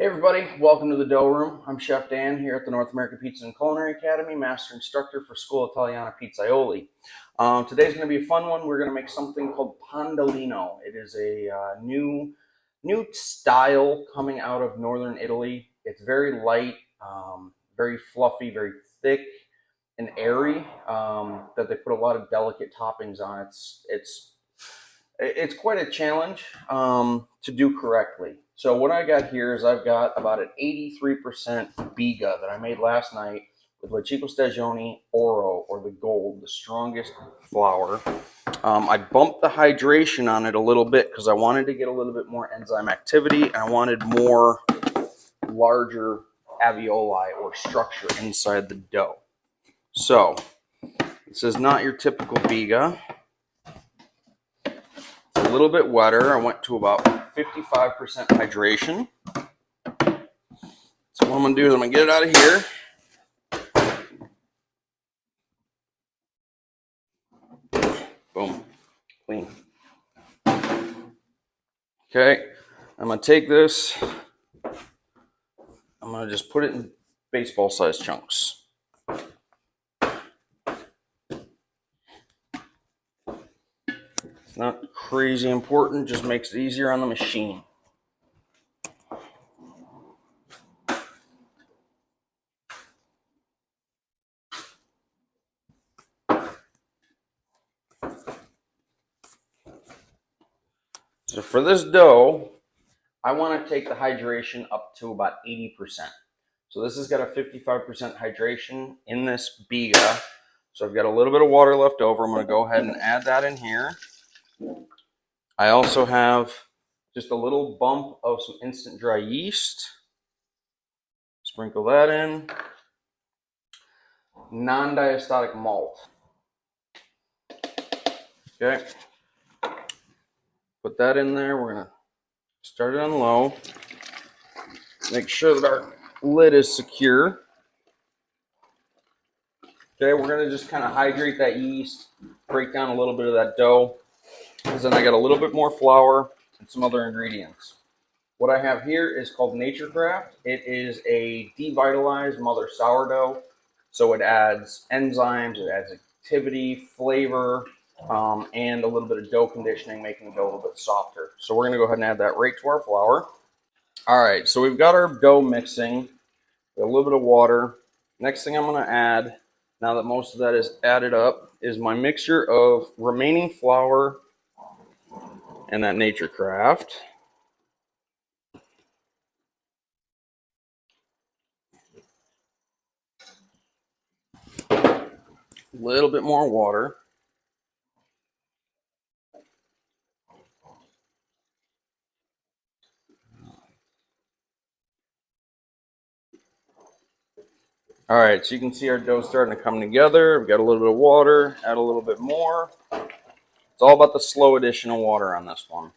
Hey everybody, welcome to the Dough Room. I'm Chef Dan here at the North American Pizza and Culinary Academy, Master Instructor for School Italiana Pizzaioli. Today's going to be a fun one. We're going to make something called Pandelino. It is a new style coming out of northern Italy. It's very light, very fluffy, very thick and airy, that they put a lot of delicate toppings on. It's quite a challenge to do correctly. So what I got here is I've got about an 83% biga that I made last night with Le Chico Stagioni Oro, or the gold, the strongest flour. I bumped the hydration on it a little bit because I wanted to get a little bit more enzyme activity, and I wanted more larger alveoli or structure inside the dough. So this is not your typical biga. A little bit wetter. I went to about 55% hydration. So what I'm going to do is I'm going to get it out of here. Boom. Clean. Okay. I'm going to take this. I'm going to just put it in baseball-sized chunks. It's not crazy important, just makes it easier on the machine. So for this dough, I want to take the hydration up to about 80%. So this has got a 55% hydration in this biga. So I've got a little bit of water left over. I'm going to go ahead and add that in here. I also have just a little bump of some instant dry yeast. Sprinkle that in. Non-diastatic malt. Okay. Put that in there. We're going to start it on low. Make sure that our lid is secure. Okay, we're going to just kind of hydrate that yeast, break down a little bit of that dough, because then I got a little bit more flour and some other ingredients. What I have here is called NatureCraft. It is a devitalized mother sourdough, so it adds enzymes, it adds activity, flavor, and a little bit of dough conditioning, making the dough a little bit softer. So we're going to go ahead and add that right to our flour. All right, so we've got our dough mixing, a little bit of water. Next thing I'm going to add, now that most of that is added up, is my mixture of remaining flour and that NatureCraft. A little bit more water. All right, so you can see our dough starting to come together. We've got a little bit of water, add a little bit more. It's all about the slow addition of water on this one.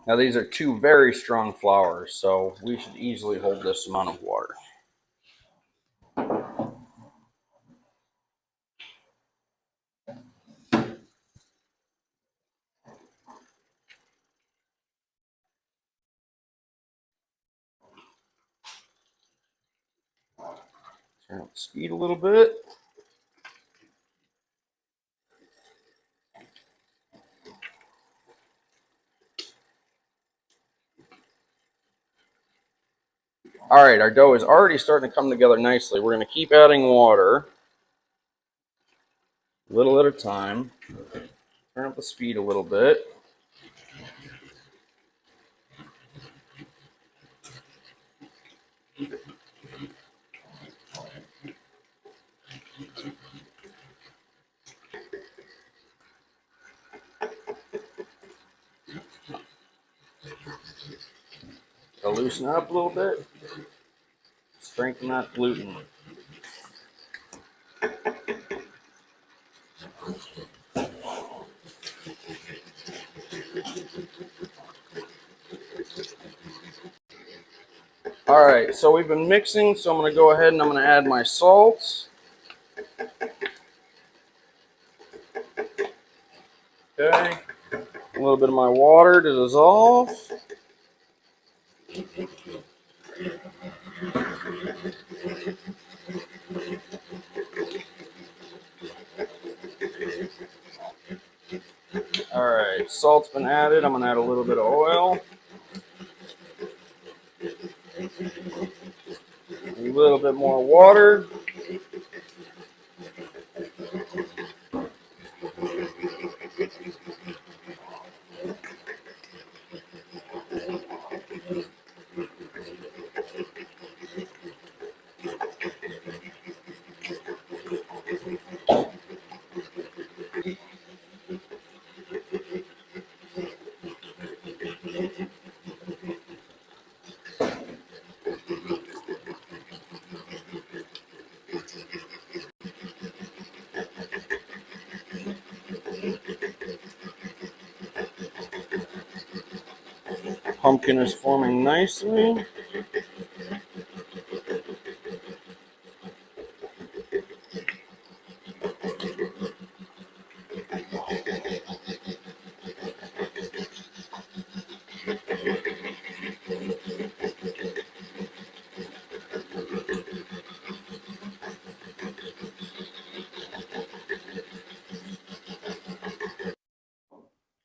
Now these are two very strong flours, so we should easily hold this amount of water. Turn up the speed a little bit. All right, our dough is already starting to come together nicely. We're going to keep adding water, a little at a time. Turn up the speed a little bit. To loosen it up a little bit, strengthen that gluten. All right, so we've been mixing, so I'm going to go ahead and I'm going to add my salt. Okay, a little bit of my water to dissolve. All right, salt's been added. I'm gonna add a little bit of oil. A little bit more water. Pumpkin is forming nicely.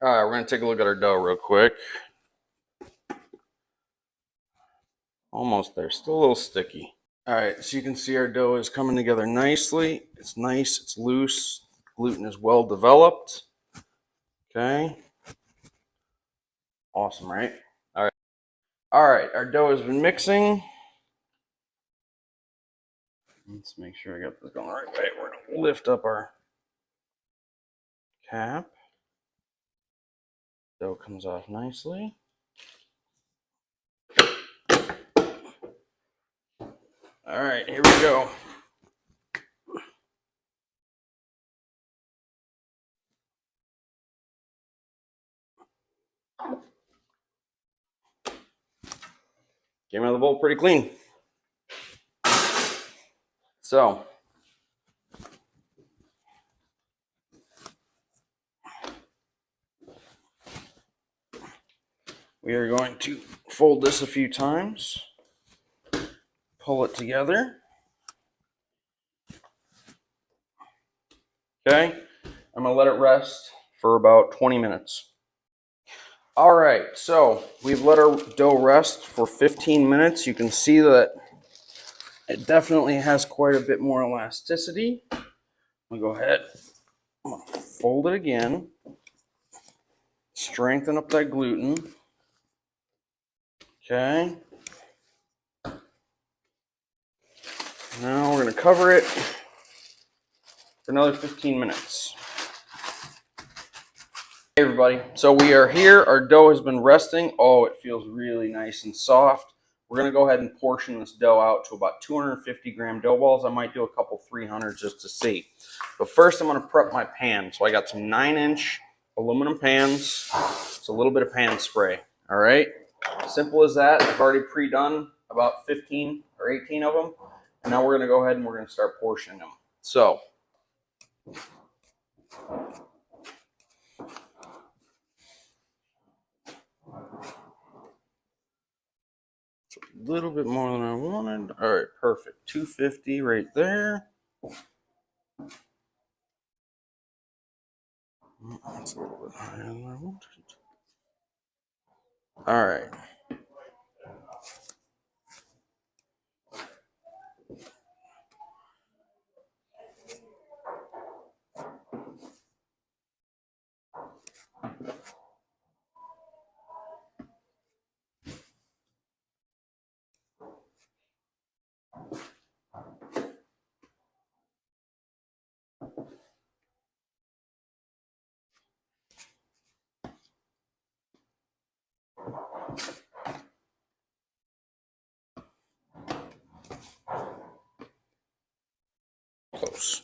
All right, we're gonna take a look at our dough real quick. Almost there, still a little sticky. All right, so you can see our dough is coming together nicely. It's nice, it's loose. Gluten is well developed. Okay. Awesome, right? All right. All right, our dough has been mixing. Let's make sure I got this going the right way. We're gonna lift up our cap. Dough comes off nicely. All right, here we go. Came out of the bowl pretty clean. So, we are going to fold this a few times, pull it together. Okay, I'm gonna let it rest for about 20 minutes. All right, so we've let our dough rest for 15 minutes. You can see that it definitely has quite a bit more elasticity. I'm gonna go ahead, I'm gonna fold it again, strengthen up that gluten. Okay. Now we're gonna cover it for another 15 minutes. Hey everybody, so we are here. Our dough has been resting. Oh, it feels really nice and soft. We're gonna go ahead and portion this dough out to about 250 gram dough balls. I might do a couple 300 just to see. But first I'm gonna prep my pan. So I got some 9-inch aluminum pans. It's a little bit of pan spray, all right? Simple as that. I've already pre-done about 15 or 18 of them. And now we're gonna go ahead and we're gonna start portioning them. So, a little bit more than I wanted. All right, perfect. 250 right there. That's a little bit higher than I wanted. All right. Close.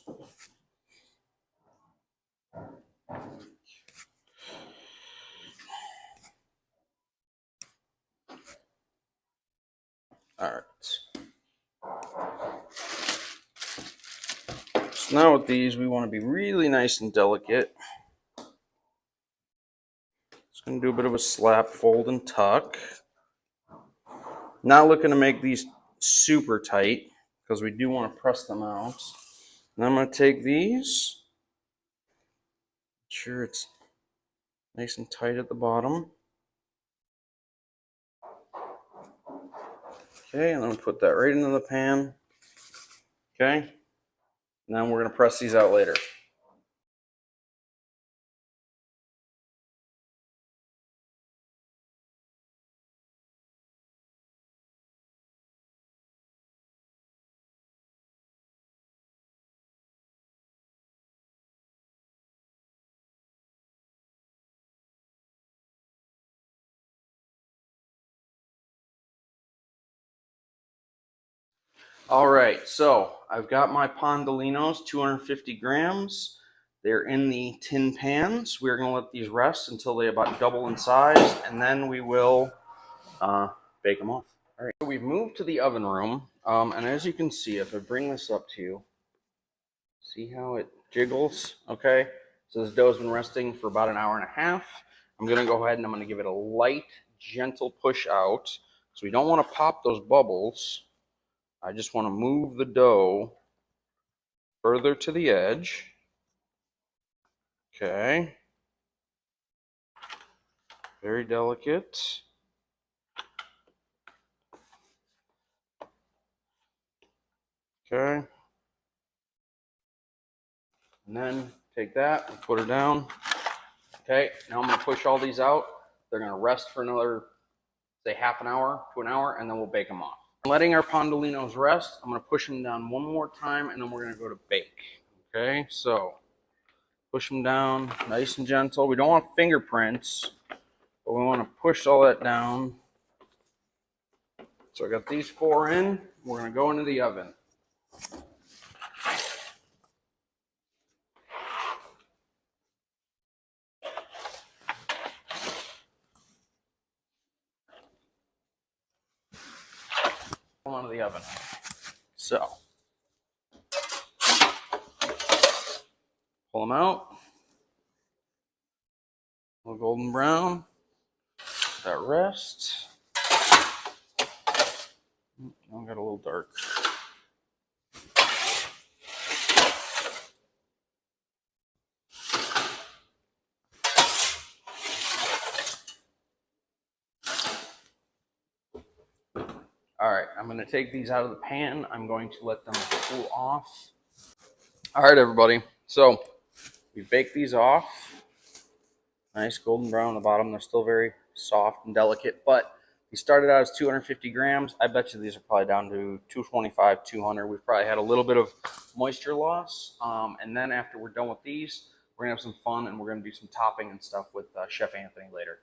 All right. So now with these, we want to be really nice and delicate. Just gonna do a bit of a slap, fold, and tuck. Not looking to make these super tight because we do want to press them out. And I'm gonna take these. Make sure it's nice and tight at the bottom. Okay, and then we'll put that right into the pan. Okay, and then we're gonna press these out later. All right, so I've got my Pandelinos, 250 grams. They're in the tin pans. We're gonna let these rest until they about double in size, and then we will bake them off. All right, so we've moved to the oven room, and as you can see, if I bring this up to you, see how it jiggles? Okay, so this dough's been resting for about an hour and a half. I'm gonna go ahead and I'm gonna give it a light, gentle push out. So we don't wanna pop those bubbles. I just wanna move the dough further to the edge. Okay. Very delicate. Okay. And then take that and put her down. Okay, now I'm gonna push all these out. They're gonna rest for another, say, half an hour to an hour, and then we'll bake them off. Letting our Pandelinos rest, I'm gonna push them down one more time, and then we're gonna go to bake. Okay, so push them down nice and gentle. We don't want fingerprints, but we wanna push all that down. So I got these 4 in. We're gonna go into the oven. Out of the oven. So pull them out. A little golden brown. That rest. Now I got a little dark. All right, I'm going to take these out of the pan. I'm going to let them cool off. All right, everybody. So we baked these off. Nice golden brown on the bottom. They're still very soft and delicate, but we started out as 250 grams. I bet you these are probably down to 225, 200. We've probably had a little bit of moisture loss. And then after we're done with these, we're going to have some fun and we're going to do some topping and stuff with Chef Anthony later.